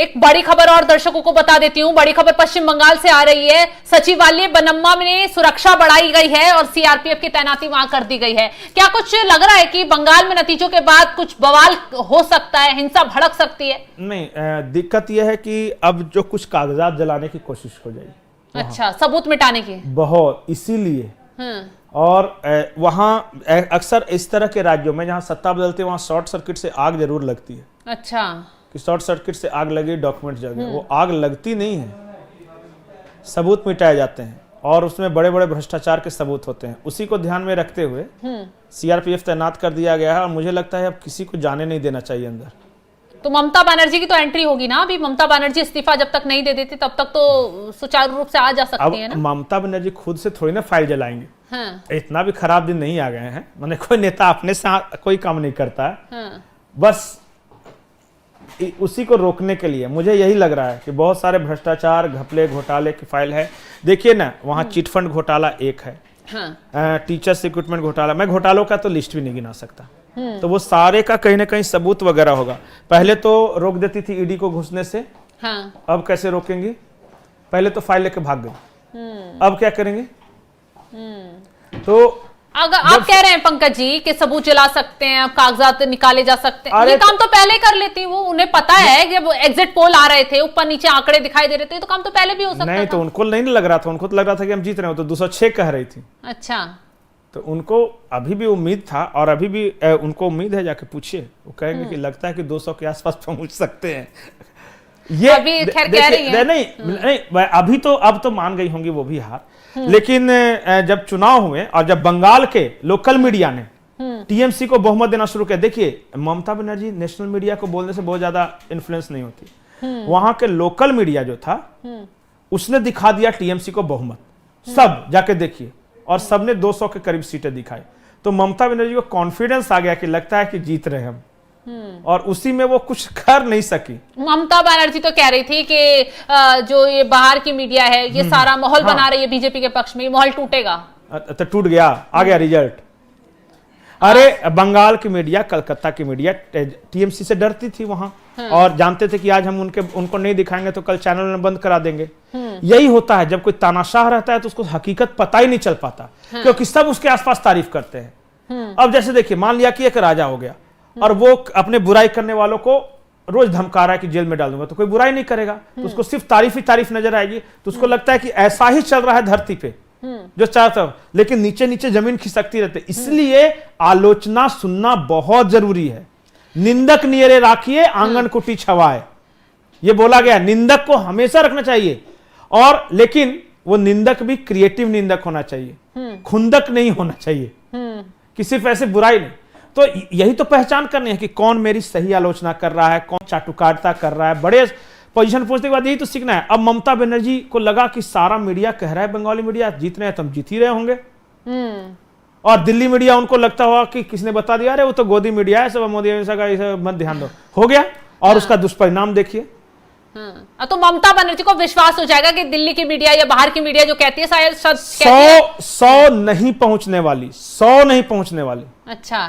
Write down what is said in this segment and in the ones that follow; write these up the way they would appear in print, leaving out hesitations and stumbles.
एक बड़ी खबर और दर्शकों को बता देती हूं। बड़ी खबर पश्चिम बंगाल से आ रही है। सचिवालय बनम्मा में सुरक्षा बढ़ाई गई है और सीआरपीएफ की तैनाती वहां कर दी गई है। क्या कुछ लग रहा है कि बंगाल में नतीजों के बाद कुछ बवाल हो सकता है, हिंसा भड़क सकती है? नहीं, दिक्कत यह है कि अब जो कुछ कागजात जलाने की कोशिश हो जाएगी। अच्छा, सबूत मिटाने की बहुत, इसीलिए और वहां अक्सर इस तरह के राज्यों में जहां सत्ता बदलती है वहां शॉर्ट सर्किट से आग जरूर लगती है। अच्छा, कि शॉर्ट सर्किट से आग लगी, डॉक्यूमेंट जल गए। वो आग लगती नहीं है, सबूत मिटाए जाते हैं और उसमें बड़े बड़े भ्रष्टाचार के सबूत होते हैं। उसी को ध्यान में रखते हुए सीआरपीएफ तैनात कर दिया गया है और मुझे लगता है अब किसी को जाने नहीं देना चाहिए अंदर। तो ममता बनर्जी की तो एंट्री होगी ना? अभी ममता बनर्जी इस्तीफा जब तक नहीं दे देती तब तक तो सुचारू रूप से आ जा सकती है ना? ममता बनर्जी खुद से थोड़ी ना फाइल जलाएंगे। हाँ। इतना भी खराब दिन नहीं आ गए हैं। मैंने कोई नेता अपने से कोई काम नहीं करता है। हाँ। बस उसी को रोकने के लिए मुझे यही लग रहा है कि बहुत सारे भ्रष्टाचार, घपले, घोटाले की फाइल है। देखिए ना, वहां चिटफंड घोटाला एक है। हाँ। टीचर्स रिक्रूटमेंट घोटाला, मैं घोटालों का तो लिस्ट भी नहीं गिना सकता। तो वो सारे का कहीं ना कहीं सबूत वगैरह होगा। पहले तो रोक देती थी ईडी को घुसने से। हाँ। अब कैसे रोकेंगी? पहले तो फाइल लेके भाग गई, अब क्या करेंगे? तो अगर आप कह रहे हैं पंकज जी कि सबूत जला सकते हैं, अब कागजात निकाले जा सकते हैं, ये काम तो पहले कर लेती वो। उन्हें पता है कि जब एग्जिट पोल आ रहे थे, ऊपर नीचे आंकड़े दिखाई दे रहे थे, तो काम तो पहले भी हो सकता नहीं था। तो उनको नहीं लग रहा था, उनको तो लग रहा था कि हम जीत रहे हो, तो 206 कह रही थी। अच्छा, तो उनको अभी भी उम्मीद था और अभी भी उनको उम्मीद है। जाके पूछिए, वो कहेंगे कि लगता है कि 200 के आसपास पहुंच सकते हैं। ये अभी खैर कह रही हैं। नहीं, अभी तो अब तो मान गई होंगी वो भी हार। लेकिन जब चुनाव हुए और जब बंगाल के लोकल मीडिया ने टीएमसी को बहुमत देना शुरू किया, देखिए ममता बनर्जी नेशनल मीडिया को बोलने से बहुत ज्यादा इन्फ्लुएंस नहीं होती। वहां के लोकल मीडिया जो था उसने दिखा दिया टीएमसी को बहुमत। सब जाके देखिए, और सबने 200 के करीब सीटें दिखाई। तो ममता बनर्जी को कॉन्फिडेंस आ गया कि लगता है कि जीत रहे हम, और उसी में वो कुछ कर नहीं सकी। ममता बनर्जी तो कह रही थी कि जो ये बाहर की मीडिया है ये सारा माहौल बना रही है बीजेपी के पक्ष में, माहौल टूटेगा। तो टूट गया, आ गया रिजल्ट। अरे बंगाल की मीडिया, कलकत्ता की मीडिया टीएमसी से डरती थी वहां, और जानते थे कि आज हम उनको नहीं दिखाएंगे तो कल चैनल में बंद करा देंगे। यही होता है जब कोई तानाशाह रहता है तो उसको हकीकत पता ही नहीं चल पाता, क्योंकि सब उसके आसपास तारीफ करते हैं। अब जैसे देखिए, मान लिया कि एक राजा हो गया और वो अपने बुराई करने वालों को रोज धमका रहा है कि जेल में डाल दूंगा, तो कोई बुराई नहीं करेगा, तो उसको सिर्फ तारीफ ही तारीफ नजर आएगी। तो उसको लगता है कि ऐसा ही चल रहा है धरती पे जो चाहता हूं, लेकिन नीचे नीचे जमीन खिसकती रहती है। इसलिए आलोचना सुनना बहुत जरूरी है। निंदक नियरे राखिए, आंगन कुटी छवाए, ये बोला गया। निंदक को हमेशा रखना चाहिए, और लेकिन वो निंदक भी क्रिएटिव निंदक होना चाहिए, खुंदक नहीं होना चाहिए कि सिर्फ ऐसे बुराई नहीं। तो यही तो पहचान करनी है कि कौन मेरी सही आलोचना कर रहा है, कौन चाटुकारिता कर रहा है। बड़े पोजीशन पहुंचने के बाद यही तो सीखना है। अब ममता बनर्जी को लगा कि सारा मीडिया कह रहा है बंगाली मीडिया जीत रहे हैं, तो हम जीत ही रहे होंगे। और दिल्ली मीडिया उनको लगता हुआ कि किसने बता दिया, अरे वो तो गोदी मीडिया है, सब मोदी का मत ध्यान दो, हो गया। और उसका दुष्परिणाम देखिए। तो ममता बनर्जी को विश्वास हो जाएगा कि दिल्ली की मीडिया या बाहर की मीडिया जो कहती है शायद 100 नहीं पहुंचने वाली, 100 नहीं पहुंचने वाली। अच्छा,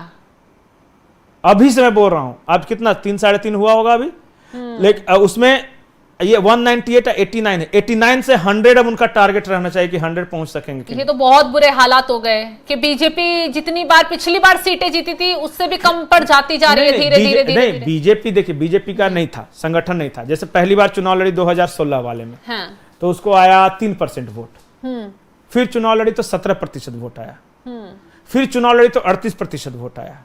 अभी से मैं बोल रहा हूं। अब कितना 3 साढ़े 3 हुआ होगा अभी, लेकिन उसमें ये 198 या 89 है। 89 से 100 अब उनका टारगेट रहना चाहिए कि 100 पहुंच सकेंगे। ये तो बहुत बुरे हालात हो गए कि बीजेपी जितनी बार पिछली बार सीटें जीती थी उससे भी कम पड़ जाती जा रही है धीरे धीरे धीरे। बीजेपी, देखिए बीजेपी का नहीं था, संगठन नहीं था। जैसे पहली बार चुनाव लड़ी 2016 वाले में, तो उसको आया 3% वोट। फिर चुनाव लड़ी तो 17% वोट आया। फिर चुनाव लड़ी तो 38% वोट आया।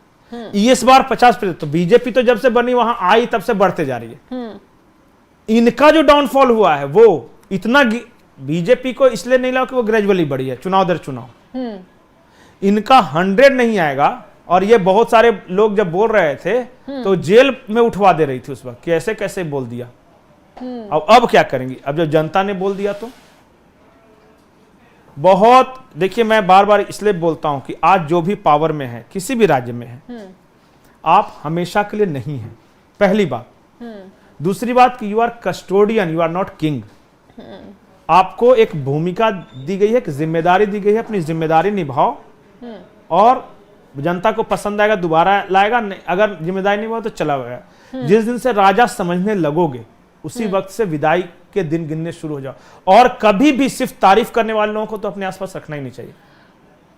इस बार 50%। तो बीजेपी तो जब से बनी वहां आई तब से बढ़ते जा रही है। इनका जो डाउनफॉल हुआ है वो इतना, बीजेपी को इसलिए नहीं लगा कि वो ग्रेजुअली बढ़ी है चुनाव दर चुनाव। इनका 100 नहीं आएगा। और ये बहुत सारे लोग जब बोल रहे थे तो जेल में उठवा दे रही थी उस वक्त, कैसे कैसे बोल दिया। अब क्या करेंगी? अब जब जनता ने बोल दिया तो बहुत, देखिए मैं बार बार इसलिए बोलता हूं कि आज जो भी पावर में है, किसी भी राज्य में है, आप हमेशा के लिए नहीं है, पहली बात। दूसरी बात कि you are custodian, you are not king. आपको एक भूमिका दी गई है, एक जिम्मेदारी दी गई है, अपनी जिम्मेदारी निभाओ, और जनता को पसंद आएगा दोबारा लाएगा, अगर जिम्मेदारी निभाओ तो चला गया। जिस दिन से राजा समझने लगोगे उसी वक्त से विदाई के दिन गिनने शुरू हो जाओ। और कभी भी सिर्फ तारीफ करने वाले लोगों को तो अपने आसपास रखना ही नहीं चाहिए।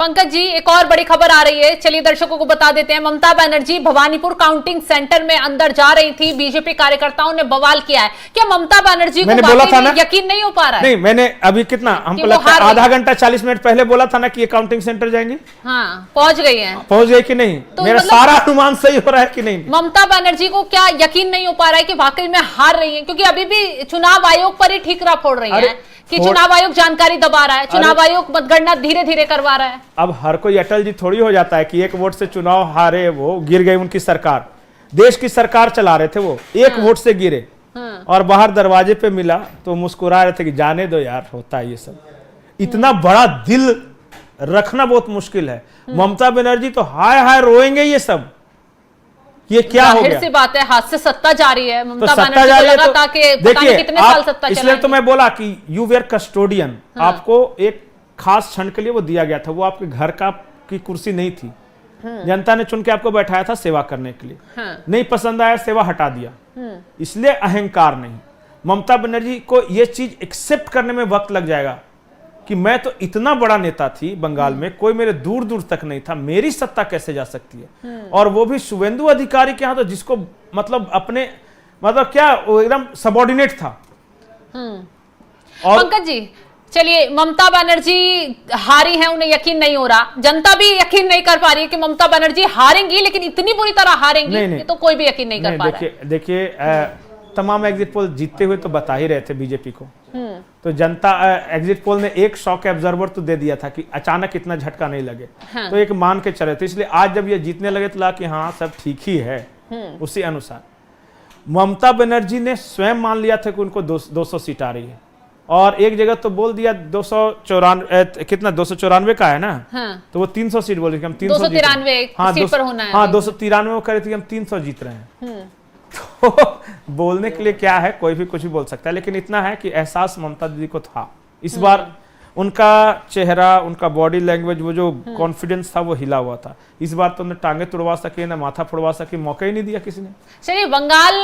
पंकज जी, एक और बड़ी खबर आ रही है, चलिए दर्शकों को बता देते हैं। ममता बनर्जी भवानीपुर काउंटिंग सेंटर में अंदर जा रही थी, बीजेपी कार्यकर्ताओं ने बवाल किया है। क्या ममता बनर्जी को वाकई में यकीन नहीं हो पा रहा है? नहीं, मैंने अभी कितना हमको लगता है आधा घंटा 40 मिनट पहले बोला था ना कि ये काउंटिंग सेंटर जाएंगी। हाँ, पहुंच गई है। पहुंच गई कि नहीं? तो मेरा सारा अनुमान सही हो रहा है कि नहीं? ममता बनर्जी को क्या यकीन नहीं हो पा रहा है कि वाकई में हार रही है? क्योंकि अभी भी चुनाव आयोग पर ही ठीकरा फोड़ रही है कि चुनाव आयोग जानकारी दबा रहा है, चुनाव आयोग मतगणना धीरे धीरे करवा रहा है। अब हर कोई अटल जी थोड़ी हो जाता है कि एक वोट से चुनाव हारे, वो गिर गई उनकी सरकार, देश की सरकार चला रहे थे, वो एक वोट से गिरे और बाहर दरवाजे पे मिला तो मुस्कुरा रहे थे कि जाने दो यार, होता है ये सब। इतना बड़ा दिल रखना बहुत मुश्किल है। ममता बनर्जी तो हाय हाय रोएंगे ये सब, ये क्या हो गया? सी बात है, हाथ से सत्ता जारी है। ममता तो बनर्जी को लगा था कि पता नहीं कितने साल सत्ता चलाएंगे। इसलिए तो मैं बोला कि यू वेयर कस्टोडियन। आपको एक खास क्षण के लिए वो दिया गया था, वो आपके घर का की कुर्सी नहीं थी। जनता ने चुन के आपको बैठाया था सेवा करने के लिए। नहीं पसंद आया, सेवा हटा दिया। इसलिए अहंकार नहीं। ममता बनर्जी को ये चीज एक्सेप्ट करने में वक्त लग जाएगा कि मैं तो इतना बड़ा नेता थी बंगाल में, कोई मेरे दूर दूर तक नहीं था, मेरी सत्ता कैसे जा सकती है? और वो भी शुवेंदु अधिकारी के यहाँ, तो जिसको मतलब अपने मतलब क्या वो एकदम सबॉर्डिनेट था। और पंकज जी, चलिए ममता बनर्जी हारी हैं, उन्हें यकीन नहीं हो रहा, जनता भी यकीन नहीं कर पा रही है कि ममता बनर्जी हारेंगी, लेकिन इतनी बुरी तरह हारेंगी नहीं। तो कोई भी यकीन नहीं कर पा रहा है। देखिए तमाम एग्जिट पोल जीतते हुए तो बता ही रहे थे बीजेपी को। तो जनता एग्जिट पोल ने एक शॉक ऑब्जर्वर तो दे दिया था कि अचानक इतना झटका नहीं लगे। तो एक मान के चले थे, इसलिए आज जब ये जीतने लगे तो लगा कि हाँ सब ठीक ही है। उसी अनुसार ममता बनर्जी ने स्वयं मान लिया था कि उनको 200 सीट आ रही है, और एक जगह तो बोल दिया 294 कितना 294 का है ना। तो वो 300 सीट बोल रही थी, हम 293 सीट पर होना है। हाँ 293 वो करे थे, हम 300 जीत रहे हैं। तो बोलने के लिए क्या है, कोई भी कुछ भी बोल सकता है, लेकिन इतना है कि एहसास ममता दीदी को था इस बार। उनका चेहरा, उनका बॉडी लैंग्वेज, वो जो कॉन्फिडेंस था वो हिला हुआ था। इस बार तो उन्हें टांगे तुड़वा सके ना माथा फोड़वा सके, मौका ही नहीं दिया किसी ने। चलिए, बंगाल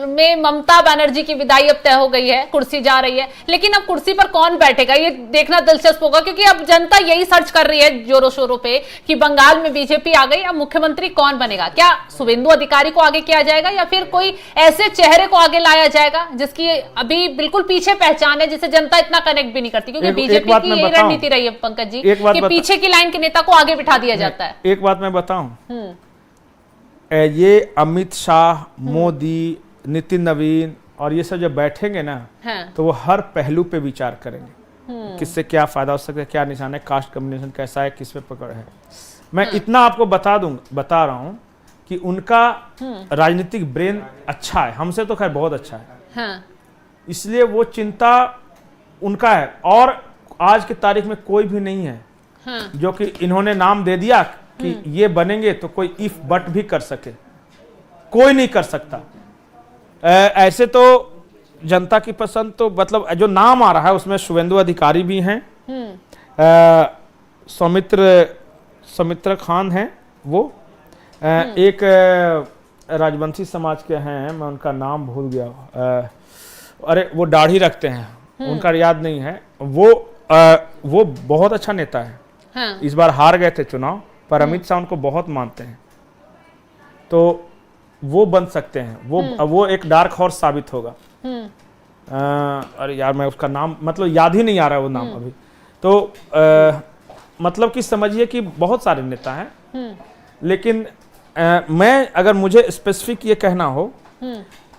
में ममता बनर्जी की विदाई अब तय हो गई है, कुर्सी जा रही है, लेकिन अब कुर्सी पर कौन बैठेगा ये देखना दिलचस्प होगा, क्योंकि अब जनता यही सर्च कर रही है जोरों शोरों पे कि बंगाल में बीजेपी आ गई, अब मुख्यमंत्री कौन बनेगा? क्या शुवेंदु अधिकारी को आगे किया जाएगा या फिर कोई ऐसे चेहरे को आगे लाया जाएगा जिसकी अभी बिल्कुल पीछे पहचान है, जिसे जनता इतना कनेक्ट भी नहीं करती? क्योंकि बीजेपी की यही रणनीति रही है पंकज जी कि पीछे की लाइन के नेता को आगे बिठा दिया जाता है। एक बात मैं बताऊं, ये अमित शाह, मोदी, नितिन नवीन और ये सब जब बैठेंगे ना, तो वो हर पहलू पे विचार करेंगे, किससे क्या फायदा हो सकता है, क्या निशान है, कास्ट कम्युनिकेशन कैसा है, किस पे पकड़ है। मैं इतना आपको बता रहा हूं कि उनका राजनीतिक ब्रेन अच्छा है, हमसे तो खैर बहुत अच्छा है। इसलिए वो चिंता उनका है, और आज की तारीख में कोई भी नहीं है जो कि इन्होंने नाम दे दिया कि ये बनेंगे तो कोई इफ बट भी कर सके, कोई नहीं कर सकता। ऐसे तो जनता की पसंद तो मतलब जो नाम आ रहा है उसमें शुवेंदु अधिकारी भी हैं, सौमित्र खान हैं, वो एक राजवंशी समाज के हैं, मैं उनका नाम भूल गया, अरे वो दाढ़ी रखते हैं, उनका याद नहीं है। वो बहुत अच्छा नेता है। इस बार हार गए थे चुनाव, पर अमित शाह उनको बहुत मानते हैं, तो वो बन सकते हैं। वो एक डार्क हॉर्स साबित होगा। अरे यार मैं उसका नाम मतलब याद ही नहीं आ रहा है वो नाम अभी। तो मतलब कि समझिए कि बहुत सारे नेता हैं, लेकिन मैं अगर मुझे स्पेसिफिक ये कहना हो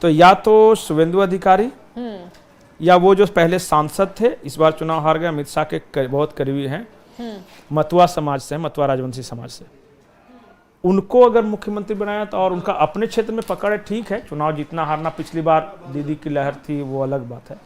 तो या तो शुवेंदु अधिकारी या वो जो पहले सांसद थे, इस बार चुनाव हार गए, अमित शाह के बहुत करीबी हैं, मतुआ समाज से, मतुआ राजवंशी समाज से, उनको अगर मुख्यमंत्री बनाया तो, और उनका अपने क्षेत्र में पकड़ है, ठीक है, चुनाव जीतना हारना पिछली बार दीदी की लहर थी वो अलग बात है,